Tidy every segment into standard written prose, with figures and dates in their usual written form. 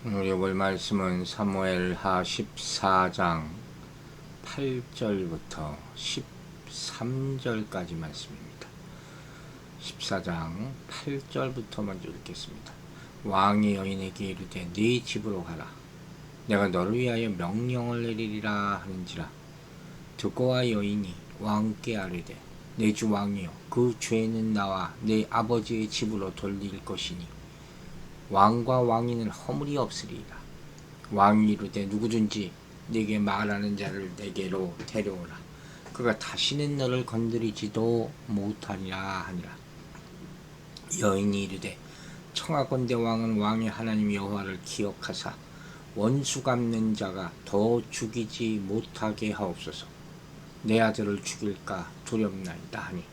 오늘 읽을 말씀은 사무엘하 14장 8절부터 13절까지 말씀입니다. 14장 8절부터 먼저 읽겠습니다. 왕이 여인에게 이르되 네 집으로 가라. 내가 너를 위하여 명령을 내리리라 하는지라. 듣고와 여인이 왕께 아뢰되 내 주 왕이여 그 죄는 나와 내 아버지의 집으로 돌릴 것이니 왕과 왕위는 허물이 없으리이다. 왕이 이르되 누구든지 네게 말하는 자를 내게로 데려오라. 그가 다시는 너를 건드리지도 못하리라 하니라. 여인이 이르되 청하건대 왕은 왕의 하나님 여호와를 기억하사 원수 갚는 자가 더 죽이지 못하게 하옵소서. 내 아들을 죽일까 두렵나이다 하니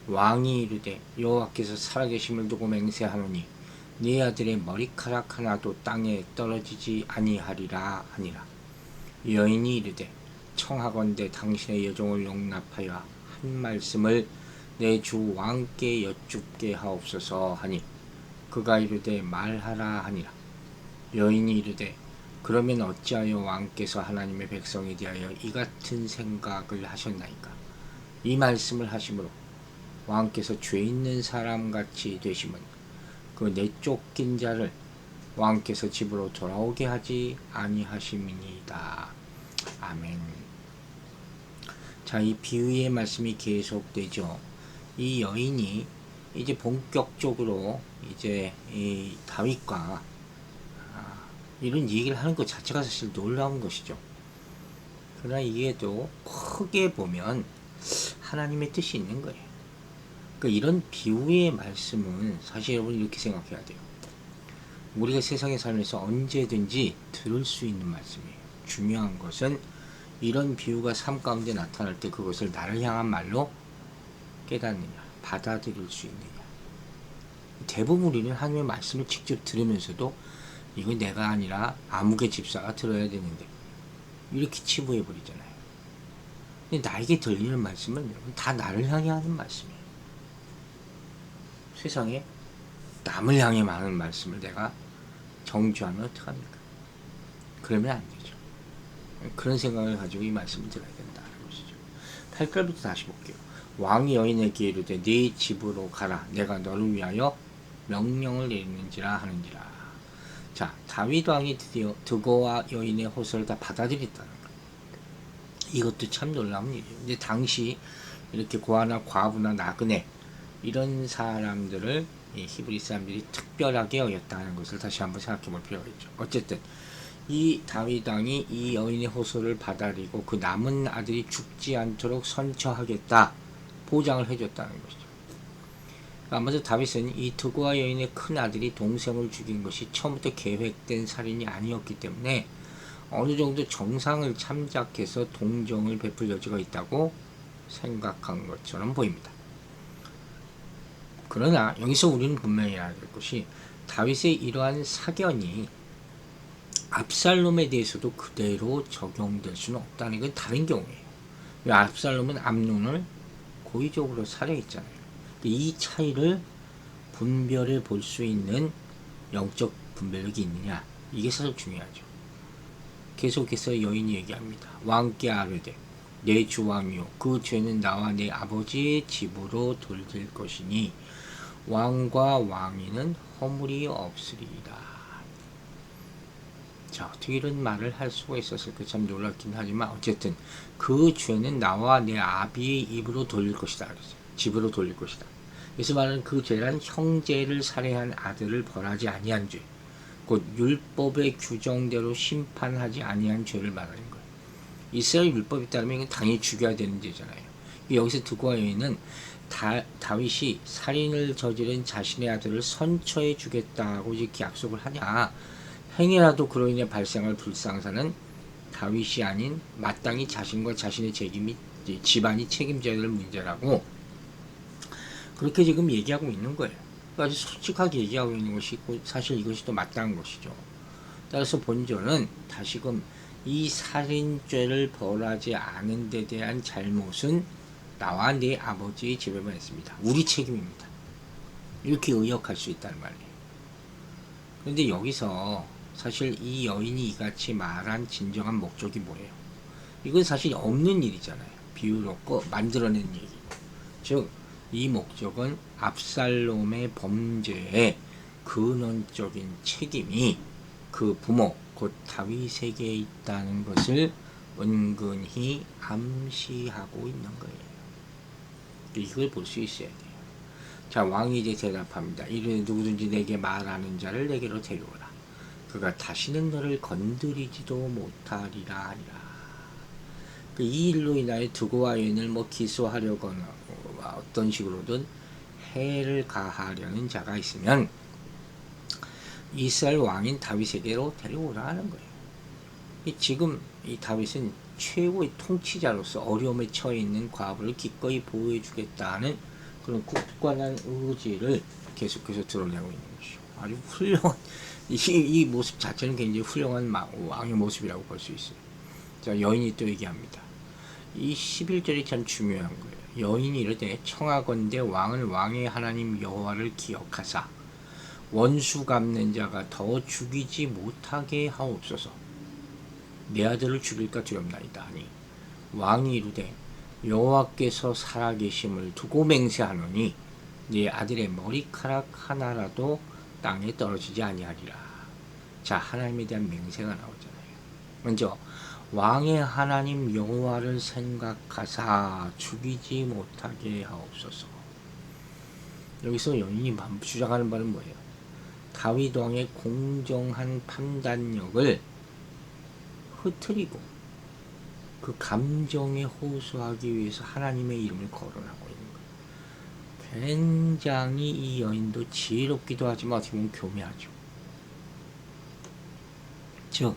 왕이 이르되 여호와께서 살아계심을 두고 맹세하노니 네 아들의 머리카락 하나도 땅에 떨어지지 아니하리라 하니라. 여인이 이르되 청하건대 당신의 여종을 용납하여 한 말씀을 내 주 왕께 여쭙게 하옵소서 하니 그가 이르되 말하라 하니라. 여인이 이르되 그러면 어찌하여 왕께서 하나님의 백성에 대하여 이 같은 생각을 하셨나이까. 이 말씀을 하심으로 왕께서 죄 있는 사람같이 되심은 그 내쫓긴 자를 왕께서 집으로 돌아오게 하지 아니하심이니이다. 아멘. 자, 이 비유의 말씀이 계속되죠. 이 여인이 이제 본격적으로 이제 이 다윗과 이런 얘기를 하는 것 자체가 사실 놀라운 것이죠. 그러나 이게도 크게 보면 하나님의 뜻이 있는 거예요. 그러니까 이런 비유의 말씀은 사실 여러분 이렇게 생각해야 돼요. 우리가 세상에 살면서 언제든지 들을 수 있는 말씀이에요. 중요한 것은 이런 비유가 삶 가운데 나타날 때 그것을 나를 향한 말로 깨닫느냐, 받아들일 수 있느냐. 대부분 우리는 하나님의 말씀을 직접 들으면서도 이건 내가 아니라 아무개 집사가 들어야 되는데 이렇게 치부해버리잖아요. 근데 나에게 들리는 말씀은 다 나를 향해 하는 말씀이에요. 세상에 남을 향해 하는 말씀을 내가 정죄하면 어떡합니까? 그러면 안 되죠. 그런 생각을 가지고 이 말씀을 들어야 된다는 것이죠. 8절부터 다시 볼게요. 왕이 여인에게 이르되 네 집으로 가라. 내가 너를 위하여 명령을 내리는지라 하는지라. 자, 다윗 왕이 드디어 드고와 여인의 호소를 다 받아들였다는 거예요. 이것도 참 놀라운 일이에요. 근데 당시 이렇게 고아나 과부나 나그네 이런 사람들을 히브리 사람들이 특별하게 여겼다는 것을 다시 한번 생각해 볼 필요가 있죠. 어쨌든 이 다윗 왕이 이 여인의 호소를 받아들이고 그 남은 아들이 죽지 않도록 선처하겠다 보장을 해줬다는 것이죠. 아마도 다윗은 이 드고와 여인의 큰 아들이 동생을 죽인 것이 처음부터 계획된 살인이 아니었기 때문에 어느 정도 정상을 참작해서 동정을 베풀 여지가 있다고 생각한 것처럼 보입니다. 그러나 여기서 우리는 분명히 알아야 될 것이 다윗의 이러한 사견이 압살롬에 대해서도 그대로 적용될 수는 없다는 건 다른 경우예요. 압살롬은 암논을 고의적으로 살해했잖아요. 이 차이를 분별해 볼 수 있는 영적 분별력이 있느냐, 이게 사실 중요하죠. 계속해서 여인이 얘기합니다. 왕께 아뢰되 내 주 왕이요 그 죄는 나와 내 아버지의 집으로 돌릴 것이니 왕과 왕위는 허물이 없으리이다. 자, 어떻게 이런 말을 할 수가 있었을까 참 놀랍긴 하지만 어쨌든 그 죄는 나와 내 아비의 입으로 돌릴 것이다. 집으로 돌릴 것이다. 그래서 말하는 그 죄란 형제를 살해한 아들을 벌하지 아니한 죄, 곧 율법의 규정대로 심판하지 아니한 죄를 말하는 거예요. 이스라엘 율법에 따르면 이건 당연히 죽여야 되는 죄잖아요. 여기서 드고와 여인은 다윗이 살인을 저지른 자신의 아들을 선처해 주겠다고 이렇게 약속을 하냐, 행여라도 그로 인해 발생할 불상사는 다윗이 아닌 마땅히 자신과 자신의 책임이 집안이 책임져야 될 문제라고 그렇게 지금 얘기하고 있는 거예요. 아주 솔직하게 얘기하고 있는 것이 있고 사실 이것이 또 마땅한 것이죠. 따라서 본절은 다시금 이 살인죄를 벌하지 않은 데 대한 잘못은 나와 내 아버지의 집에만 있습니다. 우리 책임입니다. 이렇게 의역할 수 있다는 말이에요. 그런데 여기서 사실 이 여인이 이같이 말한 진정한 목적이 뭐예요? 이건 사실 없는 일이잖아요. 비유를 얻고 만들어낸 얘기. 즉, 이 목적은 압살롬의 범죄에 근원적인 책임이 그 부모, 곧 다윗에게 있다는 것을 은근히 암시하고 있는 거예요. 이걸 볼 수 있어야 돼요. 자, 왕이 이제 대답합니다. 이르되 누구든지 내게 말하는 자를 내게로 데려오라. 그가 다시는 너를 건드리지도 못하리라 하리라. 이 일로 인하여 두고와 여인을 기소하려거나 어떤 식으로든 해를 가하려는 자가 있으면 이스라엘 왕인 다윗에게로 데려오라 하는 거예요. 지금 이 다윗은 최고의 통치자로서 어려움에 처해 있는 과부를 기꺼이 보호해 주겠다는 그런 굳건한 의지를 계속해서 드러내고 있는 것이죠. 아주 훌륭한 이 모습 자체는 굉장히 훌륭한 왕의 모습이라고 볼 수 있어요. 자, 여인이 또 얘기합니다. 이 11절이 참 중요한 거예요. 여인이 이르되 청하건대 왕을 왕의 하나님 여호와를 기억하사 원수 갚는 자가 더 죽이지 못하게 하옵소서. 내 아들을 죽일까 두렵나이다 하니 왕이 이르되 여호와께서 살아계심을 두고 맹세하노니 네 아들의 머리카락 하나라도 땅에 떨어지지 아니하리라. 자, 하나님에 대한 맹세가 나오잖아요. 먼저 왕의 하나님 여호와를 생각하사 죽이지 못하게 하옵소서. 여기서 여인이 주장하는 바는 뭐예요? 다윗 왕의 공정한 판단력을 흐트리고 그 감정에 호소하기 위해서 하나님의 이름을 거론하고 있는 거예요. 굉장히 이 여인도 지혜롭기도 하지만 어떻게 보면 교묘하죠. 즉,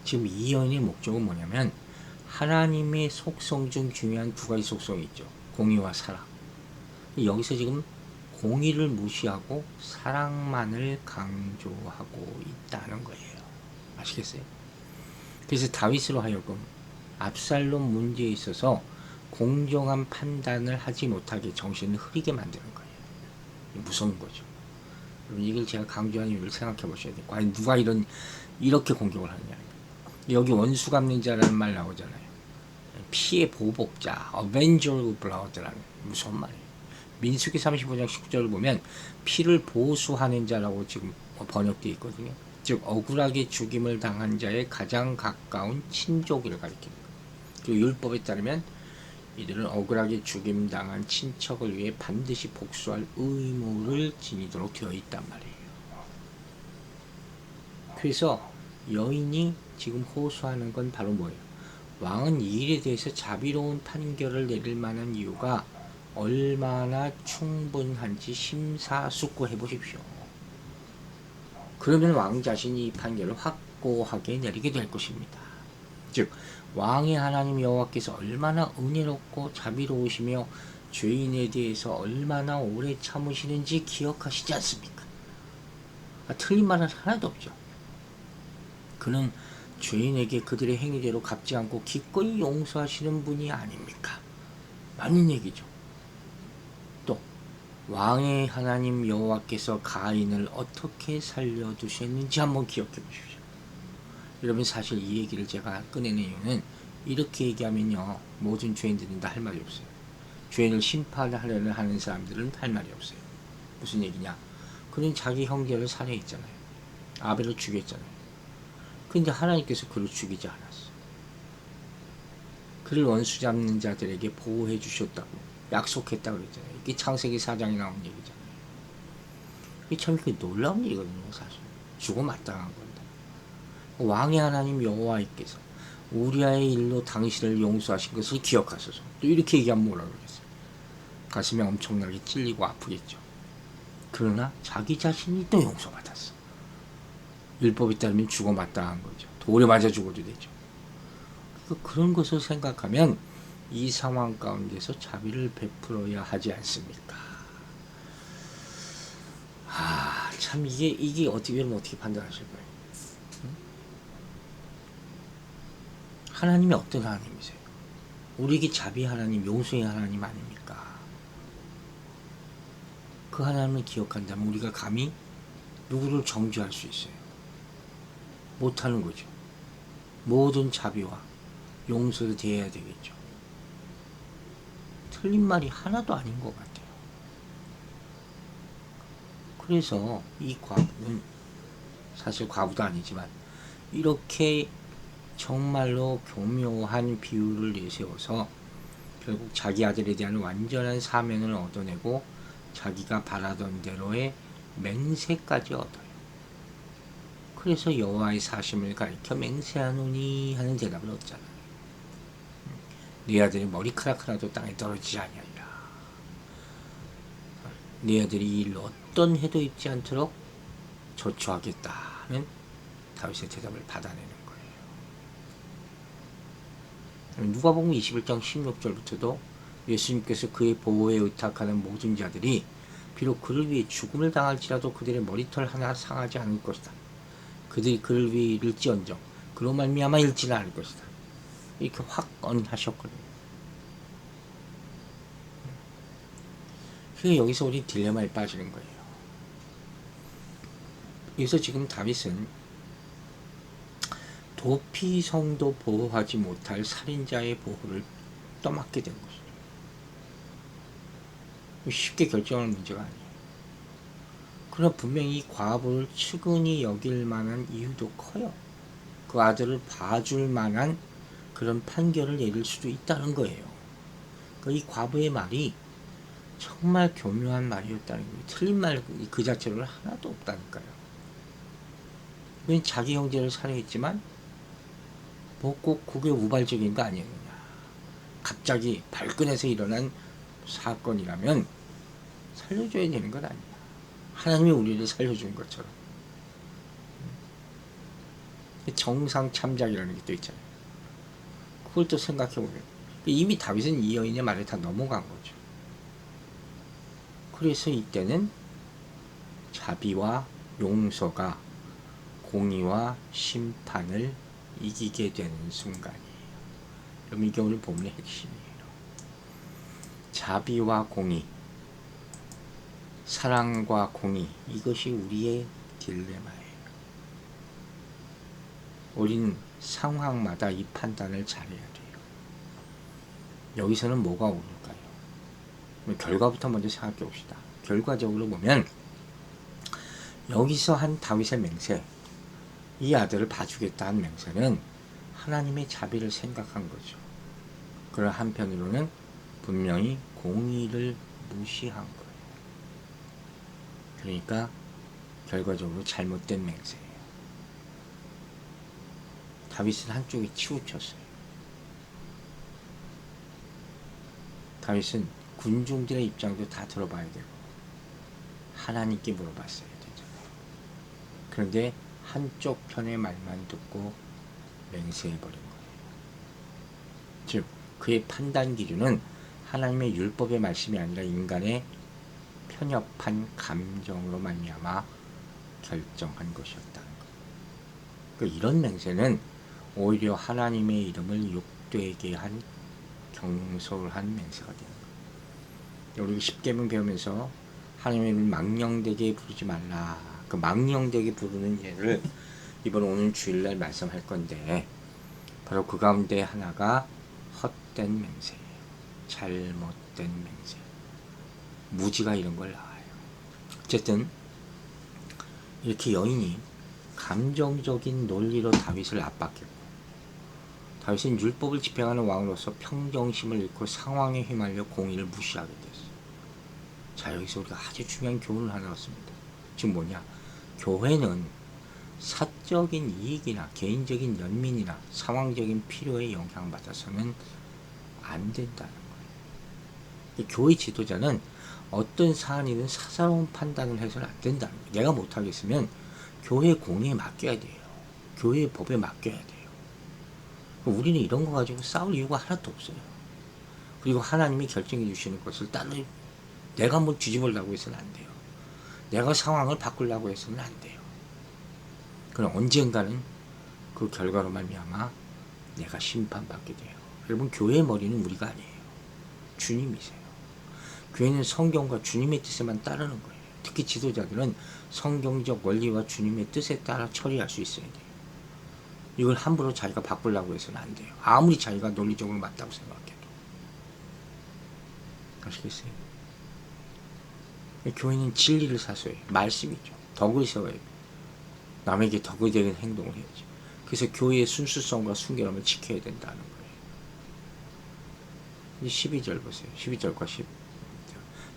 지금 이 여인의 목적은 뭐냐면 하나님의 속성 중 중요한 두 가지 속성이 있죠. 공의와 사랑. 여기서 지금 공의를 무시하고 사랑만을 강조하고 있다는 거예요. 아시겠어요? 그래서 다윗으로 하여금 압살롬 문제에 있어서 공정한 판단을 하지 못하게 정신을 흐리게 만드는 거예요. 무서운 거죠. 이걸 제가 강조한 이유를 생각해 보셔야 돼요. 과연 누가 이렇게 공격을 하느냐. 여기 원수 갚는 자라는 말 나오잖아요. 피의 보복자, Avenger of Blood라는 무서운 말이에요. 민수기 35장 19절을 보면 피를 보수하는 자라고 지금 번역되어 있거든요. 즉 억울하게 죽임을 당한 자의 가장 가까운 친족을 가리킵니다. 그리고 율법에 따르면 이들은 억울하게 죽임당한 친척을 위해 반드시 복수할 의무를 지니도록 되어 있단 말이에요. 그래서 여인이 지금 호소하는 건 바로 뭐예요? 왕은 이 일에 대해서 자비로운 판결을 내릴 만한 이유가 얼마나 충분한지 심사숙고해 보십시오. 그러면 왕 자신이 이 판결을 확고하게 내리게 될 것입니다. 즉 왕의 하나님 여호와께서 얼마나 은혜롭고 자비로우시며 죄인에 대해서 얼마나 오래 참으시는지 기억하시지 않습니까? 틀린 말은 하나도 없죠. 그는 죄인에게 그들의 행위대로 갚지 않고 기꺼이 용서하시는 분이 아닙니까? 맞는 얘기죠. 또 왕의 하나님 여호와께서 가인을 어떻게 살려두셨는지 한번 기억해 보십시오. 여러분, 사실 이 얘기를 제가 꺼내는 이유는 이렇게 얘기하면요, 모든 죄인들은 다 할 말이 없어요. 죄인을 심판하려는 하는 사람들은 할 말이 없어요. 무슨 얘기냐? 그는 자기 형제를 살해했잖아요. 아벨을 죽였잖아요. 근데 하나님께서 그를 죽이지 않았어. 그를 원수 잡는 자들에게 보호해 주셨다고 약속했다고 그랬잖아요. 이게 창세기 4장에 나온 얘기잖아요. 이게 참 놀라운 일이거든요. 사실 죽어 마땅한 건데 왕의 하나님 여호와께서 우리아의 일로 당신을 용서하신 것을 기억하소서. 또 이렇게 얘기하면 뭐라 그러겠어요? 가슴에 엄청나게 찔리고 아프겠죠. 그러나 자기 자신이 또 용서받았어. 율법에 따르면 죽어 마땅한 거죠. 돌에 맞아 죽어도 되죠. 그런 것을 생각하면 이 상황 가운데서 자비를 베풀어야 하지 않습니까? 참 이게 어떻게 보면 어떻게 판단하실 거예요? 하나님이 어떤 하나님이세요? 우리에게 자비 하나님, 용서의 하나님 아닙니까? 그 하나님을 기억한다면 우리가 감히 누구를 정죄할 수 있어요? 못하는 거죠. 모든 자비와 용서를 대해야 되겠죠. 틀린 말이 하나도 아닌 것 같아요. 그래서 이 과부는 사실 과부도 아니지만 이렇게 정말로 교묘한 비유를 내세워서 결국 자기 아들에 대한 완전한 사면을 얻어내고 자기가 바라던 대로의 맹세까지 얻어요. 그래서 여호와의 사심을 가리켜 맹세하노니 하는 대답을 얻잖아요. 네 아들의 머리카락 하나도 땅에 떨어지지 아니하리라. 네 아들이 이 일 어떤 해도 입지 않도록 저주하겠다는 다윗의 대답을 받아내는 거예요. 누가복음 21장 16절부터도 예수님께서 그의 보호에 의탁하는 모든 자들이 비록 그를 위해 죽음을 당할지라도 그들의 머리털 하나 상하지 않을 것이다. 그들이 그를 위해 잃을지언정 그로 말미암아 잃지는 않을 것이다. 이렇게 확언하셨거든요. 그래서 여기서 우리 딜레마에 빠지는 거예요. 그래서 지금 다윗은 도피성도 보호하지 못할 살인자의 보호를 떠맡게 된 것이죠. 쉽게 결정할 문제가 아니에요. 그러나 분명히 이 과부를 측은히 여길 만한 이유도 커요. 그 아들을 봐줄 만한 그런 판결을 내릴 수도 있다는 거예요. 이 과부의 말이 정말 교묘한 말이었다는 거예요. 틀린 말 그 자체로는 하나도 없다니까요. 자기 형제를 살해했지만 뭐 꼭 그게 우발적인 거 아니었느냐. 갑자기 발끈해서 일어난 사건이라면 살려줘야 되는 건 아니야. 하나님이 우리를 살려준 것처럼. 정상 참작이라는 게 또 있잖아요. 그걸 또 생각해보면 이미 다윗은 이 여인의 말에 다 넘어간 거죠. 그래서 이때는 자비와 용서가 공의와 심판을 이기게 되는 순간이에요. 그럼 이게 오늘 본문의 핵심이에요. 자비와 공의, 사랑과 공의, 이것이 우리의 딜레마예요. 우리는 상황마다 이 판단을 잘해야 돼요. 여기서는 뭐가 오를까요? 결과부터 먼저 생각해 봅시다. 결과적으로 보면 여기서 한 다윗의 맹세, 이 아들을 봐주겠다 한 맹세는 하나님의 자비를 생각한 거죠. 그러나 한편으로는 분명히 공의를 무시한 거예요. 그러니까 결과적으로 잘못된 맹세예요. 다윗은 한쪽에 치우쳤어요. 다윗은 군중들의 입장도 다 들어봐야 되고 하나님께 물어봤어야 되잖아요. 그런데 한쪽 편의 말만 듣고 맹세해버린 거예요. 즉 그의 판단 기준은 하나님의 율법의 말씀이 아니라 인간의 편협한 감정으로 말미암아 결정한 것이었다는 거예요. 그러니까 이런 맹세는 오히려 하나님의 이름을 욕되게 한 경솔한 맹세가 되는 거예요. 우리 십계명 배우면서 하나님의 이름을 망령되게 부르지 말라. 그 망령되게 부르는 예를 이번 오늘 주일날 말씀할 건데 바로 그 가운데 하나가 헛된 맹세예요. 잘못된 맹세. 무지가 이런 걸 나와요. 어쨌든 이렇게 여인이 감정적인 논리로 다윗을 압박했고 다윗은 율법을 집행하는 왕으로서 평정심을 잃고 상황에 휘말려 공의를 무시하게 됐어요. 자, 여기서 우리가 아주 중요한 교훈을 하나 얻습니다. 지금 뭐냐? 교회는 사적인 이익이나 개인적인 연민이나 상황적인 필요에 영향받아서는 안 된다는 거예요. 교회 지도자는 어떤 사안이든 사사로운 판단을 해서는 안 된다는 거예요. 내가 못하겠으면 교회 공의에 맡겨야 돼요. 교회 법에 맡겨야 돼요. 우리는 이런 거 가지고 싸울 이유가 하나도 없어요. 그리고 하나님이 결정해 주시는 것을 따로 내가 뭐 뒤집으려고 해서는 안 돼요. 내가 상황을 바꾸려고 해서는 안 돼요. 그럼 언젠가는 그 결과로 말미암아 내가 심판받게 돼요. 여러분, 교회의 머리는 우리가 아니에요. 주님이세요. 교회는 성경과 주님의 뜻에만 따르는 거예요. 특히 지도자들은 성경적 원리와 주님의 뜻에 따라 처리할 수 있어야 돼요. 이걸 함부로 자기가 바꾸려고 해서는 안 돼요. 아무리 자기가 논리적으로 맞다고 생각해도. 아시겠어요? 교회는 진리를 사수해요. 말씀이죠. 덕을 세워야 돼요. 남에게 덕이 되는 행동을 해야죠. 그래서 교회의 순수성과 순결함을 지켜야 된다는 거예요. 12절 보세요. 12절과 10절.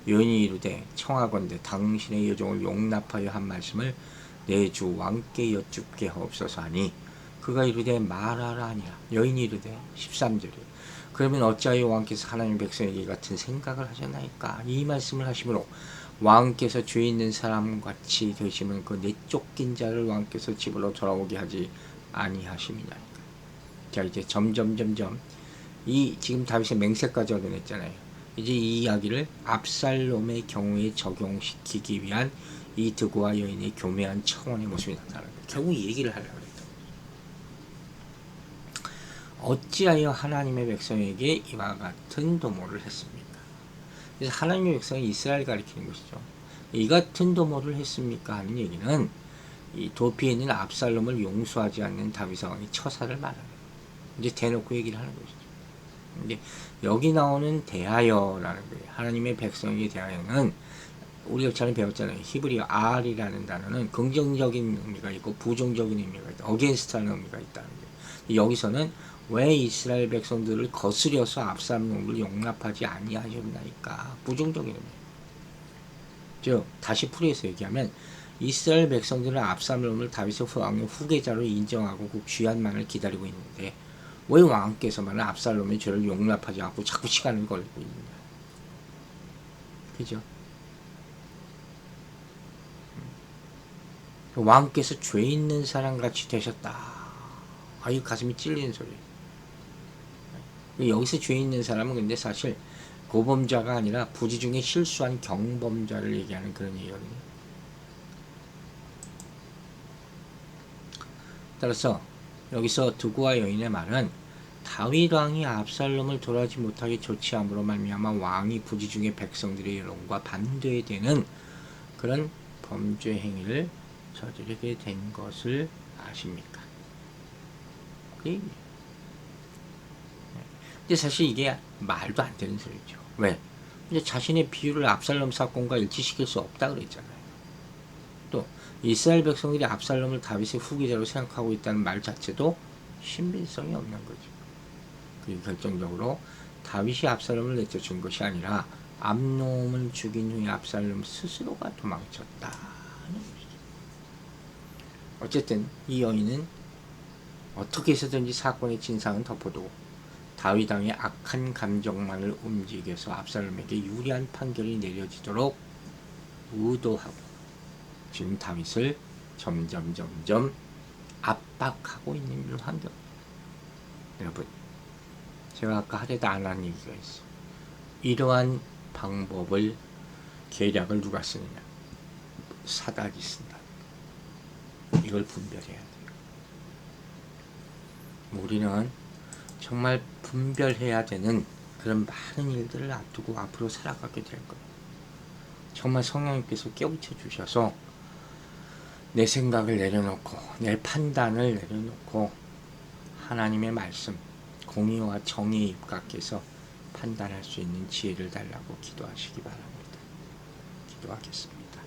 여인이 이르되 청하건대 당신의 여종을 용납하여 한 말씀을 내 주 왕께 여쭙게 하옵소서 하니 그가 이르되 말하라 하니라. 여인이 이르되 13절이에요. 그러면 어찌하여 왕께서 하나님 백성에게 같은 생각을 하셨나이까? 이 말씀을 하심으로 왕께서 죄 있는 사람같이 되시면 그 내쫓긴 자를 왕께서 집으로 돌아오게 하지 아니하심이나이까. 자, 이제 점점 이 지금 다윗의 맹세까지 얻어냈잖아요. 이제 이 이야기를 압살롬의 경우에 적용시키기 위한 이 드고와 여인의 교묘한 청원의 모습이 나타나는 거예요. 결국 이 얘기를 하려고 했던 거죠. 어찌하여 하나님의 백성에게 이와 같은 도모를 했습니까? 그래서 하나님의 백성이 이스라엘 가리키는 것이죠. 이 같은 도모를 했습니까? 하는 얘기는 이 도피에 있는 압살롬을 용서하지 않는 다윗 왕의 처사를 말하는 거예요. 이제 대놓고 얘기를 하는 것이죠. 근데 여기 나오는 대하여라는 거예요. 하나님의 백성에게 대하여는 우리가 전에 배웠잖아요. 히브리어 R이라는 단어는 긍정적인 의미가 있고 부정적인 의미가 있다. 어게인스트라는 의미가 있다는 거예요. 여기서는 왜 이스라엘 백성들을 거스려서 압살롬을 용납하지 아니하셨나이까? 부정적인 의미. 즉 다시 풀이해서 얘기하면 이스라엘 백성들은 압살롬을 다윗의 왕의 후계자로 인정하고 그 귀환만을 기다리고 있는데 왜 왕께서만 압살롬의 죄를 용납하지 않고 자꾸 시간을 걸리고 있느냐? 그죠? 왕께서 죄 있는 사람같이 되셨다. 아유 가슴이 찔리는 소리. 여기서 죄 있는 사람은 근데 사실 고범자가 아니라 부지 중에 실수한 경범자를 얘기하는 그런 얘기거든요. 따라서 여기서 드고와 여인의 말은 다윗 왕이 압살롬을 돌아오지 못하게 조치함으로 말미암아 왕이 부지 중에 백성들의 여론과 반대되는 그런 범죄 행위를 저지르게 된 것을 아십니까? 근데 사실 이게 말도 안 되는 소리죠. 왜? 이제 자신의 비유를 압살롬 사건과 일치시킬 수 없다 그랬잖아요. 또 이스라엘 백성들이 압살롬을 다윗의 후계자로 생각하고 있다는 말 자체도 신빙성이 없는 거죠. 그리고 결정적으로 다윗이 압살롬을 내쫓은 것이 아니라 암놈을 죽인 후에 압살롬 스스로가 도망쳤다. 어쨌든 이 여인은 어떻게 해서든지 사건의 진상은 덮어두고 다윗 왕의 악한 감정만을 움직여서 압살롬에게 유리한 판결이 내려지도록 의도하고 지금 다윗을 점점 압박하고 있는 환경. 여러분, 제가 아까 하려다 안 한 얘기가 있어요. 이러한 방법을 계략을 누가 쓰느냐? 사닥이 쓴다. 이걸 분별해야 돼요. 우리는 정말 분별해야 되는 그런 많은 일들을 앞두고 앞으로 살아가게 될 거예요. 정말 성령님께서 깨우쳐 주셔서 내 생각을 내려놓고 내 판단을 내려놓고 하나님의 말씀, 공의와 정의에 입각해서 판단할 수 있는 지혜를 달라고 기도하시기 바랍니다. 기도하겠습니다.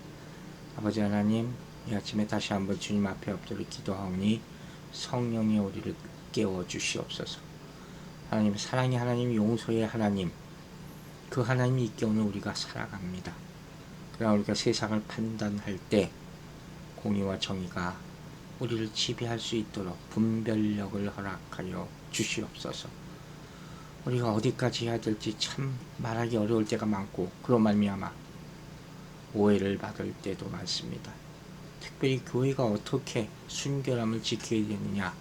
아버지 하나님, 이 아침에 다시 한번 주님 앞에 엎드려 기도하오니 성령이 우리를 깨워 주시옵소서. 하나님, 사랑의 하나님, 용서의 하나님, 그 하나님이 있게 오늘 우리가 살아갑니다. 그러나 우리가 세상을 판단할 때 공의와 정의가 우리를 지배할 수 있도록 분별력을 허락하여 주시옵소서. 우리가 어디까지 해야 될지 참 말하기 어려울 때가 많고 그로 말미암아 오해를 받을 때도 많습니다. 특별히 교회가 어떻게 순결함을 지켜야 되느냐,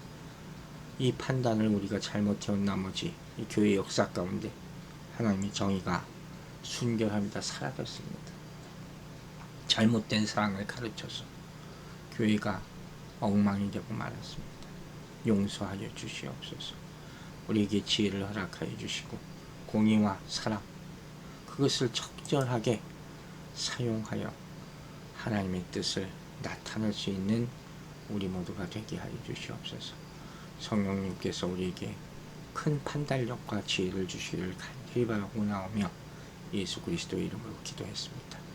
이 판단을 우리가 잘못해온 나머지 이 교회 역사 가운데 하나님의 정의가 순결함이다 사라졌습니다. 잘못된 사랑을 가르쳐서 교회가 엉망이 되고 말았습니다. 용서하여 주시옵소서. 우리에게 지혜를 허락하여 주시고 공의와 사랑, 그것을 적절하게 사용하여 하나님의 뜻을 나타낼 수 있는 우리 모두가 되게 하여 주시옵소서. 성령님께서 우리에게 큰 판단력과 지혜를 주시기를 간절히 바라고 나오며 예수 그리스도의 이름으로 기도했습니다.